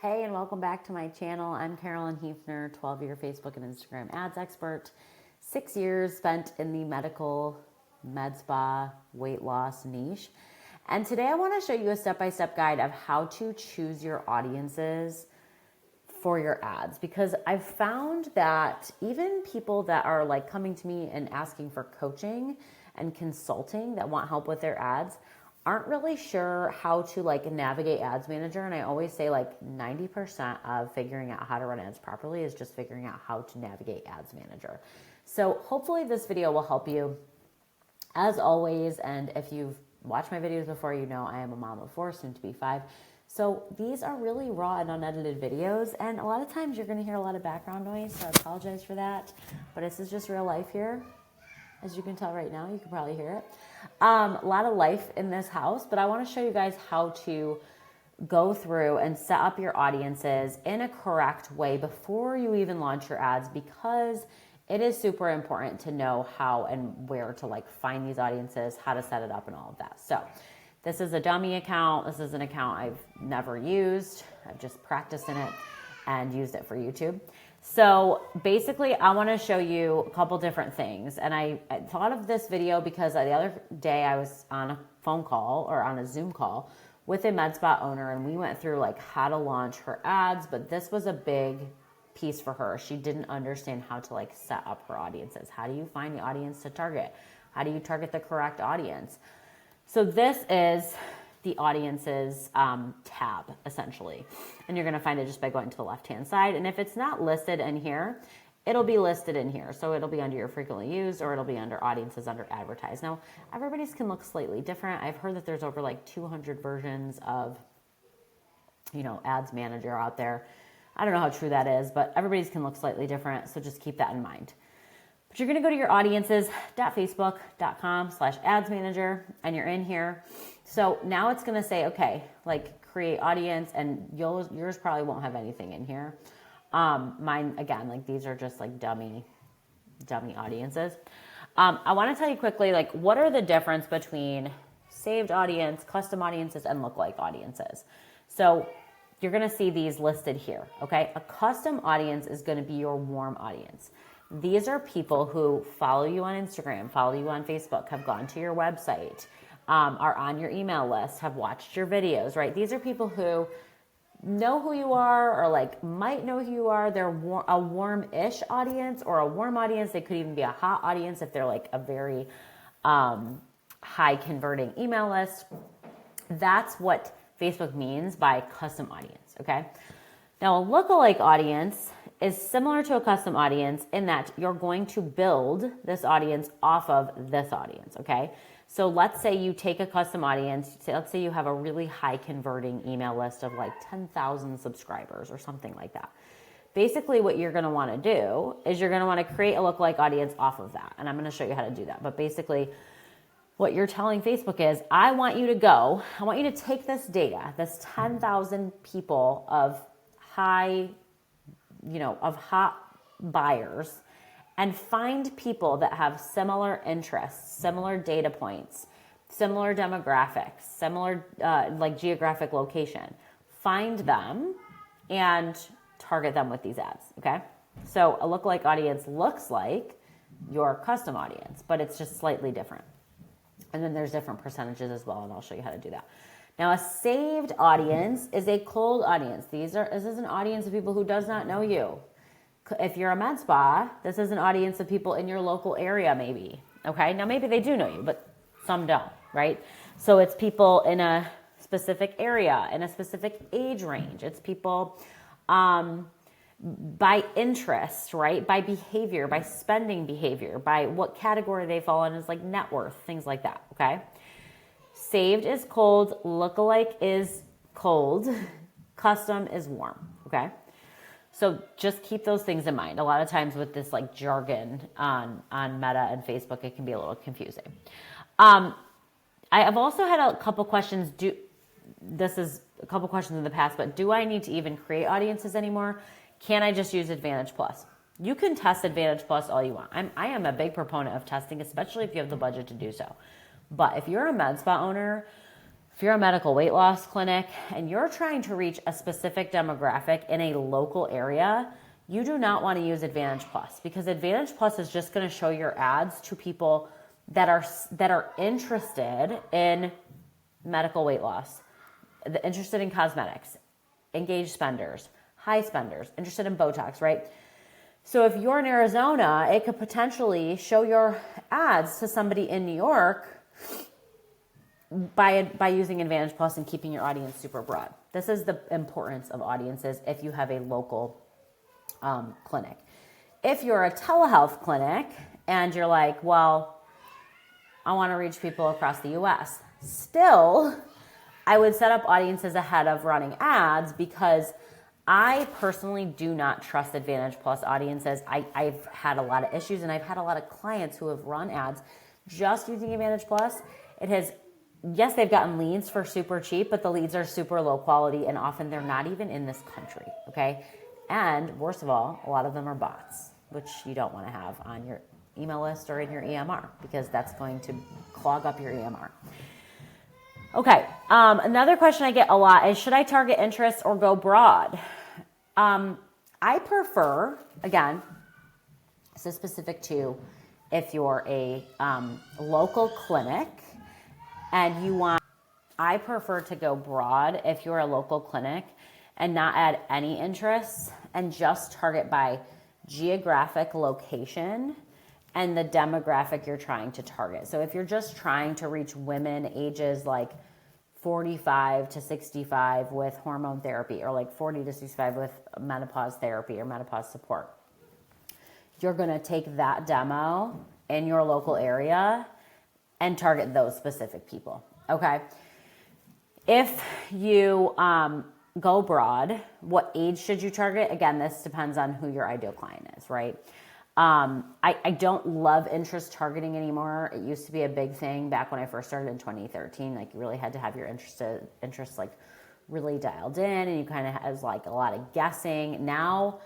Hey, and welcome back to my channel. I'm Carolyn Hefner, 12-year Facebook and Instagram ads expert, 6 years spent in the medical med spa weight loss niche. And today I want to show you a step-by-step guide of how to choose your audiences for your ads, because I've found that even people that are like coming to me and asking for coaching and consulting that want help with their ads aren't really sure how to like navigate Ads Manager. And I always say like 90% of figuring out how to run ads properly is just figuring out how to navigate Ads Manager. So hopefully this video will help you as always. And if you've watched my videos before, you know I am a mom of 4, soon to be 5. So these are really raw and unedited videos. And a lot of times you're going to hear a lot of background noise. So I apologize for that, but this is just real life here. As you can tell right now, you can probably hear it. A lot of life in this house, but I want to show you guys how to go through and set up your audiences in a correct way before you even launch your ads, because it is super important to know how and where to like find these audiences, how to set it up and all of that. So this is a dummy account. This is an account I've never used. I've just practiced in it and used it for YouTube. So basically, I want to show you a couple different things. And I thought of this video because the other day I was on a phone call or on a Zoom call with a Medspa owner, and we went through like how to launch her ads, but this was a big piece for her. She didn't understand how to like set up her audiences. How do you find the audience to target? How do you target the correct audience? So this is the audiences tab essentially. And you're gonna find it just by going to the left-hand side. And if it's not listed in here, it'll be listed in here. So it'll be under your frequently used, or it'll be under audiences under advertise. Now, everybody's can look slightly different. I've heard that there's over like 200 versions of, Ads Manager out there. I don't know how true that is, but everybody's can look slightly different. So just keep that in mind. But you're going to go to your audiences.facebook.com/ads manager, and you're in here. So now it's going to say, okay, like create audience, and yours probably won't have anything in here. Mine, again, like these are just like dummy audiences. I want to tell you quickly, like what are the difference between saved audience, custom audiences, and lookalike audiences. So you're going to see these listed here. Okay. A custom audience is going to be your warm audience. These are people who follow you on Instagram, follow you on Facebook, have gone to your website, are on your email list, have watched your videos, right? These are people who know who you are, or like might know who you are. They're a warm-ish audience, or a warm audience. They could even be a hot audience if they're like a very high converting email list. That's what Facebook means by custom audience, okay? Now, a lookalike audience is similar to a custom audience in that you're going to build this audience off of this audience, okay? So let's say you take a custom audience, let's say you have a really high converting email list of like 10,000 subscribers or something like that. Basically what you're gonna wanna do is you're gonna wanna create a lookalike audience off of that. And I'm gonna show you how to do that. But basically what you're telling Facebook is, I want you to take this data, this 10,000 people of hot buyers, and find people that have similar interests, similar data points, similar demographics, similar like geographic location. Find them and target them with these ads, okay? So a lookalike audience looks like your custom audience, but it's just slightly different. And then there's different percentages as well, and I'll show you how to do that. Now, a saved audience is a cold audience. This is an audience of people who does not know you. If you're a med spa, this is an audience of people in your local area maybe, okay? Now, maybe they do know you, but some don't, right? So it's people in a specific area, in a specific age range. It's people by interest, right? By behavior, by spending behavior, by what category they fall in is like net worth, things like that, okay? Saved is cold, lookalike is cold, custom is warm, okay? So just keep those things in mind. A lot of times with this like jargon on Meta and Facebook, it can be a little confusing. I have also had a couple questions. This is a couple questions in the past, but do I need to even create audiences anymore? Can I just use Advantage Plus? You can test Advantage Plus all you want. I am a big proponent of testing, especially if you have the budget to do so. But if you're a med spa owner, If you're a medical weight loss clinic and you're trying to reach a specific demographic in a local area, you do not want to use Advantage Plus, because Advantage Plus is just going to show your ads to people that are interested in medical weight loss, interested in cosmetics, engaged spenders, high spenders, interested in Botox, right? So if you're in Arizona, it could potentially show your ads to somebody in New York by using Advantage Plus and keeping your audience super broad. This is the importance of audiences if you have a local clinic. If you're a telehealth clinic and you're like, well, I want to reach people across the US, still, I would set up audiences ahead of running ads, because I personally do not trust Advantage Plus audiences. I've had a lot of issues, and I've had a lot of clients who have run ads just using Advantage Plus. Yes, they've gotten leads for super cheap, but the leads are super low quality, and often they're not even in this country, okay? And worst of all, a lot of them are bots, which you don't want to have on your email list or in your EMR, because that's going to clog up your EMR. Okay, another question I get a lot is, should I target interest or go broad? I prefer, again, this is specific to if you're a local clinic and I prefer to go broad if you're a local clinic and not add any interests, and just target by geographic location and the demographic you're trying to target. So if you're just trying to reach women ages like 45 to 65 with hormone therapy, or like 40 to 65 with menopause therapy or menopause support, you're going to take that demo in your local area and target those specific people. Okay. If you go broad, what age should you target? Again, this depends on who your ideal client is, right? I don't love interest targeting anymore. It used to be a big thing back when I first started in 2013. Like, you really had to have your interests like really dialed in, and you kind of has like a lot of guessing. Now,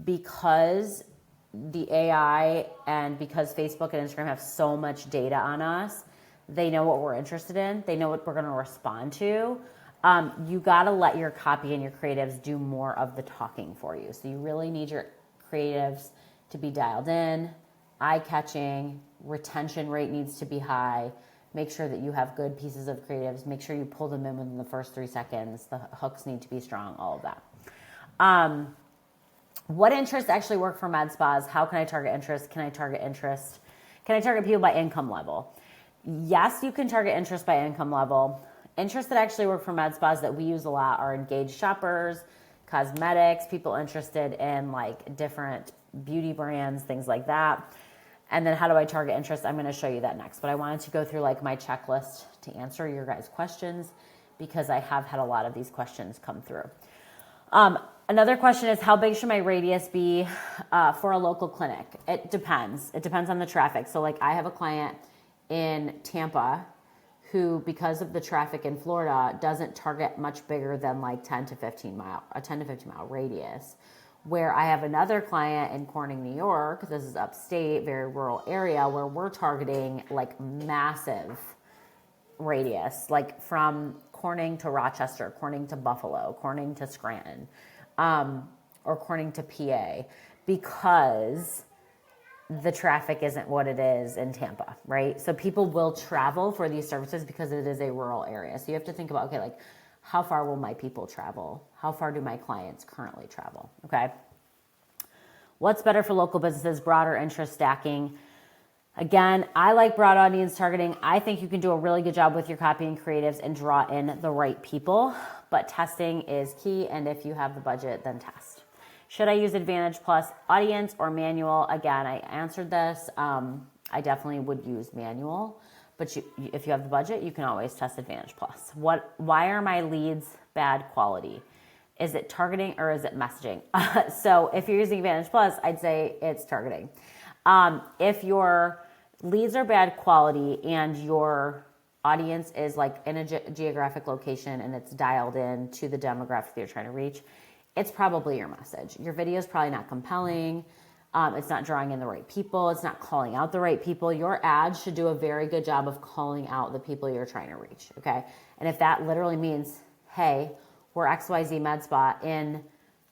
because the AI and because Facebook and Instagram have so much data on us, they know what we're interested in. They know what we're going to respond to. You got to let your copy and your creatives do more of the talking for you. So you really need your creatives to be dialed in, eye-catching, retention rate needs to be high. Make sure that you have good pieces of creatives. Make sure you pull them in within the first 3 seconds. The hooks need to be strong, all of that. What interests actually work for med spas? How can I target interest? Can I target interest? Can I target people by income level? Yes, you can target interest by income level. Interests that actually work for med spas that we use a lot are engaged shoppers, cosmetics, people interested in like different beauty brands, things like that. And then how do I target interest? I'm going to show you that next. But I wanted to go through like my checklist to answer your guys' questions, because I have had a lot of these questions come through. Another question is, how big should my radius be for a local clinic? It depends. It depends on the traffic. So like, I have a client in Tampa who, because of the traffic in Florida, doesn't target much bigger than like 10 to 15 mile radius. Where I have another client in Corning, New York, this is upstate, very rural area, where we're targeting like massive radius, like from Corning to Rochester, Corning to Buffalo, Corning to Scranton, or Corning to PA, because the traffic isn't what it is in Tampa, right? So people will travel for these services because it is a rural area. So you have to think about, okay, like, how far will my people travel? How far do my clients currently travel? Okay. What's better for local businesses, broader interest stacking? Again, I like broad audience targeting. I think you can do a really good job with your copy and creatives and draw in the right people, but testing is key. And if you have the budget, then test. Should I use Advantage Plus audience or manual? Again, I answered this. I definitely would use manual, but if you have the budget, you can always test Advantage Plus. Why are my leads bad quality? Is it targeting or is it messaging? So if you're using Advantage Plus, I'd say it's targeting. If your leads are bad quality and your audience is like in a geographic location and it's dialed in to the demographic that you're trying to reach, it's probably your message. Your video is probably not compelling. It's not drawing in the right people. It's not calling out the right people. Your ads should do a very good job of calling out the people you're trying to reach, okay? And if that literally means, hey, we're XYZ Medspa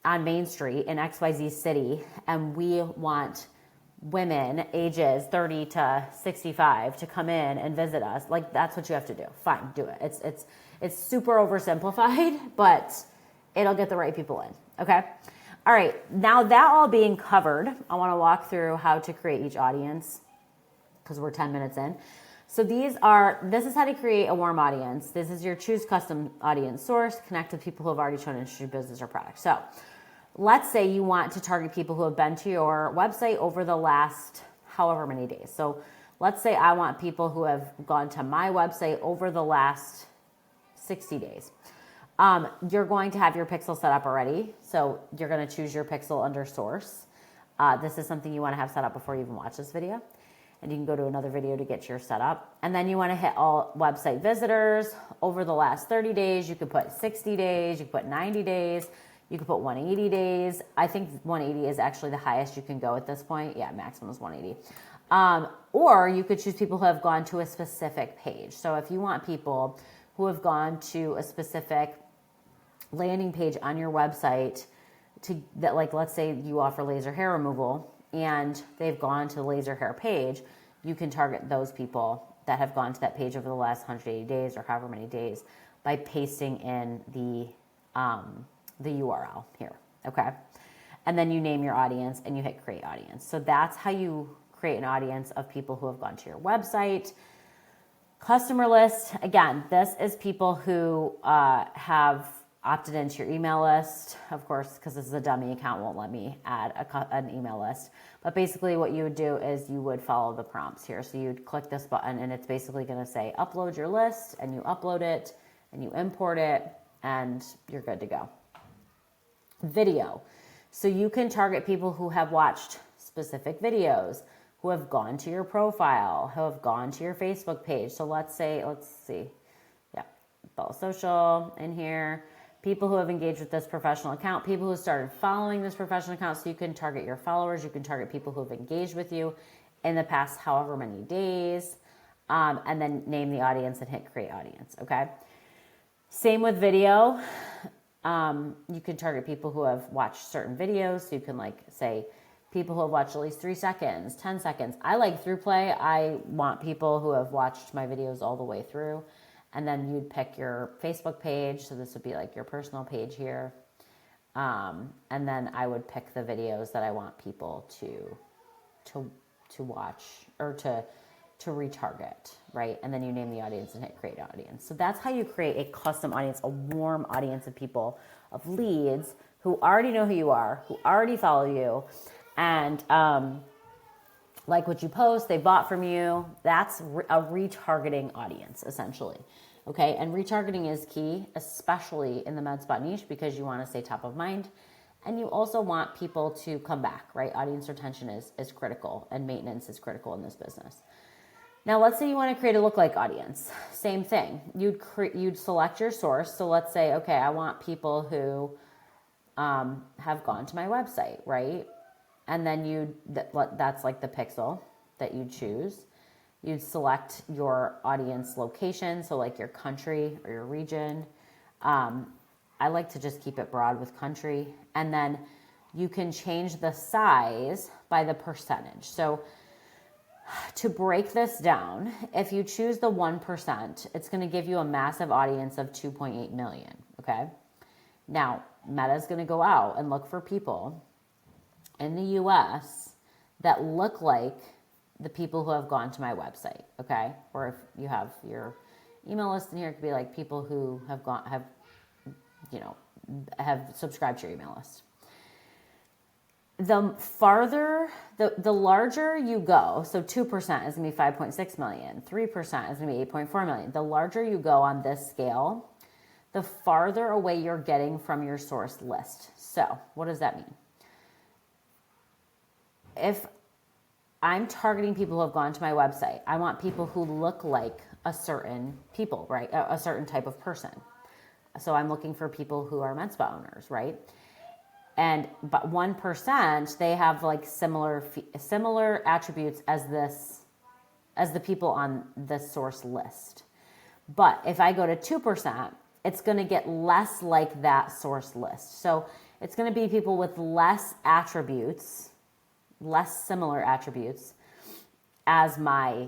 on Main Street in XYZ city, and we want women ages 30 to 65 to come in and visit us, like that's what you have to do. Fine, do it. It's super oversimplified, but it'll get the right people in, okay? All right, now that all being covered, I want to walk through how to create each audience because we're 10 minutes in. So this is how to create a warm audience. This is your choose custom audience source, connect with people who have already shown interest in your business or product. So let's say you want to target people who have been to your website over the last however many days. So let's say I want people who have gone to my website over the last 60 days. You're going to have your pixel set up already. So you're going to choose your pixel under source. This is something you want to have set up before you even watch this video. And you can go to another video to get yours set up. And then you want to hit all website visitors over the last 30 days. You could put 60 days. You could put 90 days. You could put 180 days. I think 180 is actually the highest you can go at this point. Yeah, maximum is 180. Or you could choose people who have gone to a specific page. So if you want people who have gone to a specific landing page on your website like let's say you offer laser hair removal and they've gone to the laser hair page, you can target those people that have gone to that page over the last 180 days or however many days by pasting in the URL here, okay? And then you name your audience and you hit create audience. So that's how you create an audience of people who have gone to your website. Customer list, again, this is people who have opted into your email list, of course, because this is a dummy account, won't let me add an email list. But basically what you would do is you would follow the prompts here. So you'd click this button and it's basically going to say upload your list, and you upload it and you import it and you're good to go. Video. So you can target people who have watched specific videos, who have gone to your profile, who have gone to your Facebook page. So let's see, yeah, follow social in here. People who have engaged with this professional account, people who started following this professional account. So you can target your followers. You can target people who have engaged with you in the past however many days, and then name the audience and hit create audience, okay? Same with video. You can target people who have watched certain videos. So you can say people who have watched at least 3 seconds, 10 seconds. I like through play. I want people who have watched my videos all the way through. And then you'd pick your Facebook page. So this would be like your personal page here. And then I would pick the videos that I want people to watch or to retarget, right? And then you name the audience and hit create audience. So that's how you create a custom audience, a warm audience of people, of leads who already know who you are, who already follow you, and like what you post, they bought from you. That's a retargeting audience, essentially. Okay, and retargeting is key, especially in the med spa niche, because you want to stay top of mind. And you also want people to come back, right? Audience retention is critical, and maintenance is critical in this business. Now, let's say you want to create a lookalike audience. Same thing. You'd select your source. So let's say, okay, I want people who have gone to my website, right? And then that's like the pixel that you choose. You'd select your audience location, so like your country or your region. I like to just keep it broad with country. And then you can change the size by the percentage. So to break this down, if you choose the 1%, it's going to give you a massive audience of 2.8 million, okay? Now, Meta's going to go out and look for people in the US that look like the people who have gone to my website, okay? Or if you have your email list in here, it could be like people who have subscribed to your email list. The larger you go, so 2% is gonna be 5.6 million, 3% is gonna be 8.4 million. The larger you go on this scale, the farther away you're getting from your source list. So what does that mean? If I'm targeting people who have gone to my website, I want people who look like a certain people, right? A certain type of person. So I'm looking for people who are Medspa owners, right? but 1%, they have like similar attributes as the people on the source list. But if I go to 2%, it's going to get less like that source list. So it's going to be people with less attributes, less similar attributes as my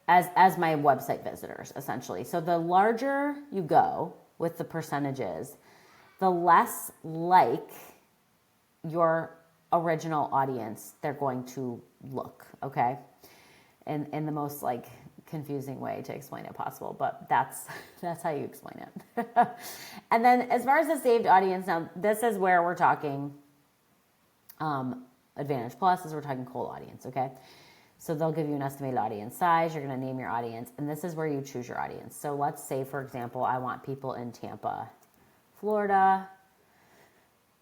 website visitors, essentially. So the larger you go with the percentages, the less like your original audience they're going to look, okay? In the most like confusing way to explain it possible, but that's how you explain it. And then as far as the saved audience, now this is where we're talking Advantage Plus, is we're talking cold audience, okay? So they'll give you an estimated audience size, you're going to name your audience, and this is where you choose your audience. So let's say, for example, I want people in Tampa, Florida.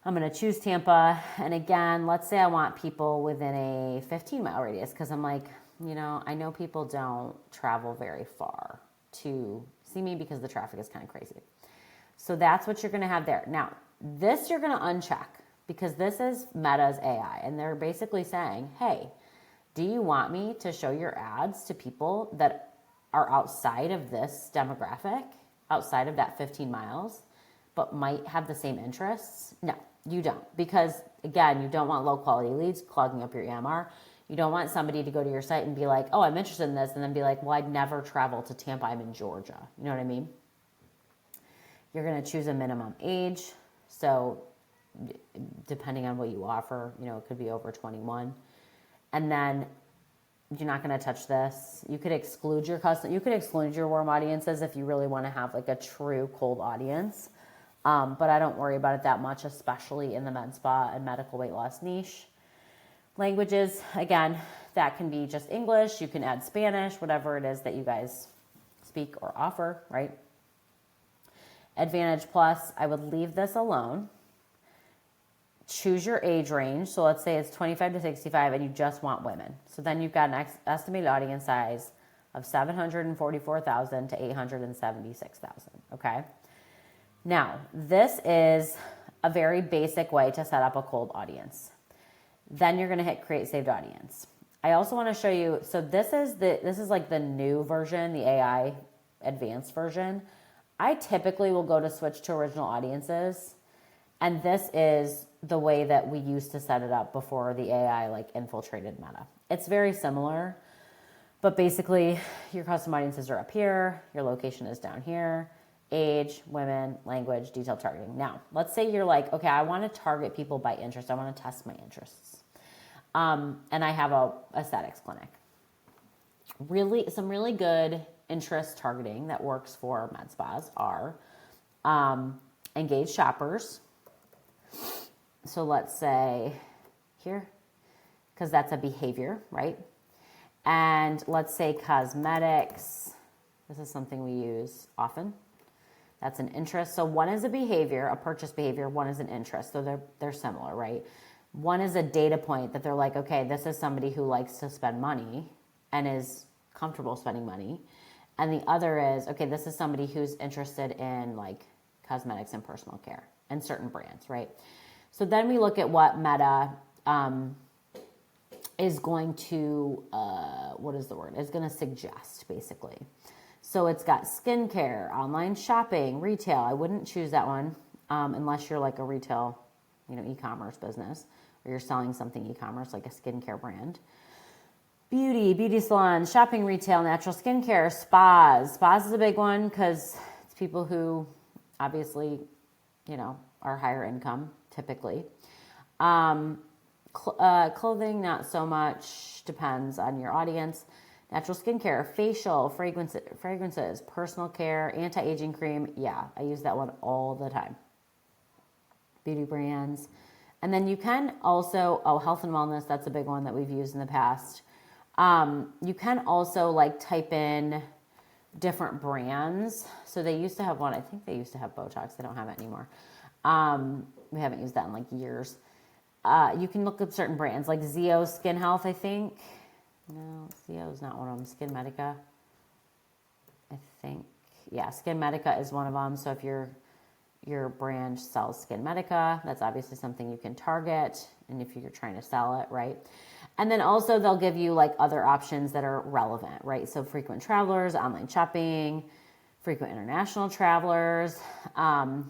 I'm going to choose Tampa, and again, let's say I want people within a 15-mile radius, because I'm like, I know people don't travel very far to see me because the traffic is kind of crazy. So that's what you're going to have there. Now, this you're going to uncheck, because this is Meta's AI, and they're basically saying, hey, do you want me to show your ads to people that are outside of this demographic, outside of that 15 miles, but might have the same interests? No, you don't. Because, again, you don't want low-quality leads clogging up your EMR. You don't want somebody to go to your site and be like, oh, I'm interested in this, and then be like, well, I'd never travel to Tampa. I'm in Georgia. You know what I mean? You're going to choose a minimum age. So depending on what you offer, it could be over 21. And then you're not going to touch this. You could exclude your warm audiences if you really want to have like a true cold audience. But I don't worry about it that much, especially in the med spa and medical weight loss niche. Languages, again, that can be just English. You can add Spanish, whatever it is that you guys speak or offer, right? Advantage Plus, I would leave this alone. Choose your age range. So let's say it's 25 to 65 and you just want women. So then you've got an estimated audience size of 744,000 to 876,000, okay? Now, this is a very basic way to set up a cold audience. Then you're going to hit create saved audience. I also want to show you, so this is like the new version, the AI advanced version. I typically will go to switch to original audiences, and this is the way that we used to set it up before the AI like infiltrated Meta. It's very similar, but basically your custom audiences are up here, your location is down here, age, women, language, detailed targeting. Now, let's say you're like, okay, I want to target people by interest. I want to test my interests. And I have a aesthetics clinic. Some really good interest targeting that works for med spas are engaged shoppers. So let's say here, because that's a behavior, right? And let's say cosmetics. This is something we use often. That's an interest. So one is a behavior, a purchase behavior. One is an interest. So they're similar, right? One is a data point that they're like, okay, this is somebody who likes to spend money and is comfortable spending money. And the other is, okay, this is somebody who's interested in like cosmetics and personal care and certain brands, right? So then we look at what Meta is going to, is going to suggest, basically. So it's got skincare, online shopping, retail. I wouldn't choose that one unless you're like a retail, e-commerce business, or you're selling something e-commerce like a skincare brand. Beauty salons, shopping, retail, natural skincare, spas. Spas is a big one because it's people who obviously, are higher income typically. Clothing, not so much, depends on your audience. Natural skincare, facial, fragrances, personal care, anti-aging cream. Yeah, I use that one all the time. Beauty brands. And then you can also, health and wellness, that's a big one that we've used in the past. You can also like type in different brands. So they used to have one, I think they used to have Botox. They don't have it anymore. We haven't used that in like years. You can look up certain brands like Zeo Skin Health, I think. No, Zeo is not one of them. Skin Medica, I think. Yeah, Skin Medica is one of them. So if you're, your brand sells Skin Medica, that's obviously something you can target, and if you're trying to sell it, right? And then also they'll give you like other options that are relevant, right? So frequent travelers, online shopping, frequent international travelers,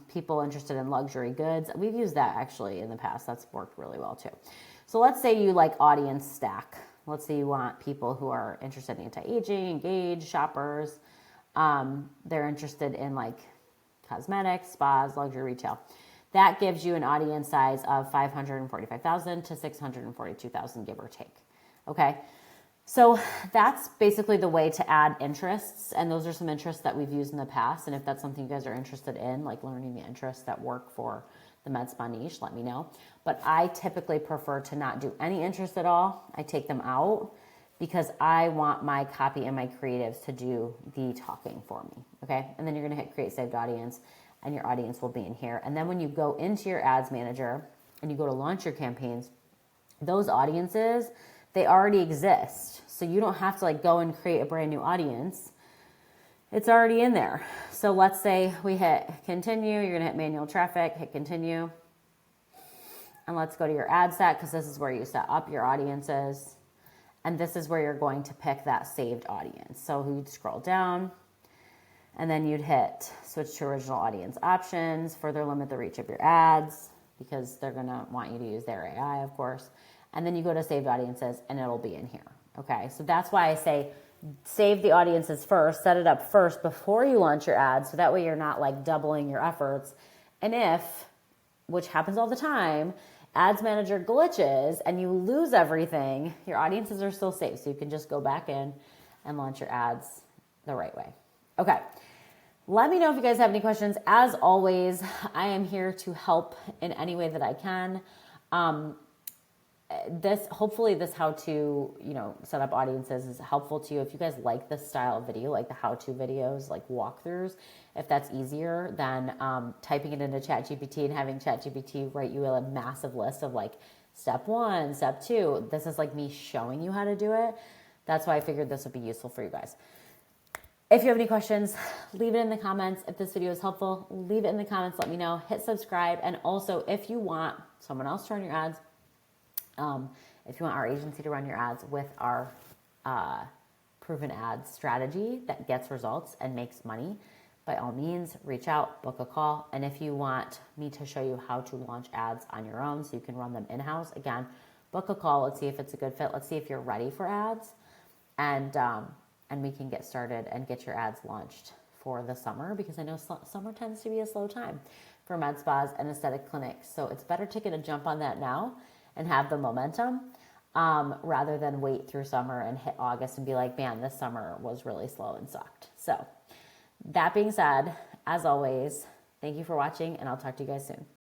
people interested in luxury goods. We've used that actually in the past. That's worked really well too. So let's say you like audience stack. Let's say you want people who are interested in anti-aging, engaged, shoppers. They're interested in like cosmetics, spas, luxury retail. That gives you an audience size of 545,000 to 642,000, give or take. Okay. So that's basically the way to add interests. And those are some interests that we've used in the past. And if that's something you guys are interested in, like learning the interests that work for the med spa niche, let me know. But I typically prefer to not do any interest at all. I take them out because I want my copy and my creatives to do the talking for me. Okay. And then you're going to hit create saved audience, and your audience will be in here. And then when you go into your ads manager and you go to launch your campaigns, those audiences, they already exist. So you don't have to like go and create a brand new audience. It's already in there. So let's say we hit continue, you're gonna hit manual traffic, hit continue. And let's go to your ad set, because this is where you set up your audiences. And this is where you're going to pick that saved audience. So you'd scroll down, and then you'd hit switch to original audience options, further limit the reach of your ads, because they're gonna want you to use their AI, of course. And then you go to saved audiences, and it'll be in here. Okay, so that's why I say save the audiences first, set it up first before you launch your ads, so that way you're not like doubling your efforts. And if, which happens all the time, ads manager glitches and you lose everything, your audiences are still safe. So you can just go back in and launch your ads the right way. Okay. Let me know if you guys have any questions. As always, I am here to help in any way that I can. Hopefully this how to, set up audiences is helpful to you. If you guys like this style of video, like the how-to videos, like walkthroughs, if that's easier than typing it into ChatGPT and having ChatGPT write you a massive list of like step 1, step 2. This is like me showing you how to do it. That's why I figured this would be useful for you guys. If you have any questions, leave it in the comments. If this video is helpful, leave it in the comments. Let me know. Hit subscribe. And also, if you want someone else to run your ads, if you want our agency to run your ads with our proven ads strategy that gets results and makes money, by all means, reach out, book a call. And if you want me to show you how to launch ads on your own so you can run them in-house, again, book a call. Let's see if it's a good fit. Let's see if you're ready for ads. And we can get started and get your ads launched for the summer, because I know summer tends to be a slow time for med spas and aesthetic clinics. So it's better to get a jump on that now and have the momentum rather than wait through summer and hit August and be like, man, this summer was really slow and sucked. So that being said, as always, thank you for watching, and I'll talk to you guys soon.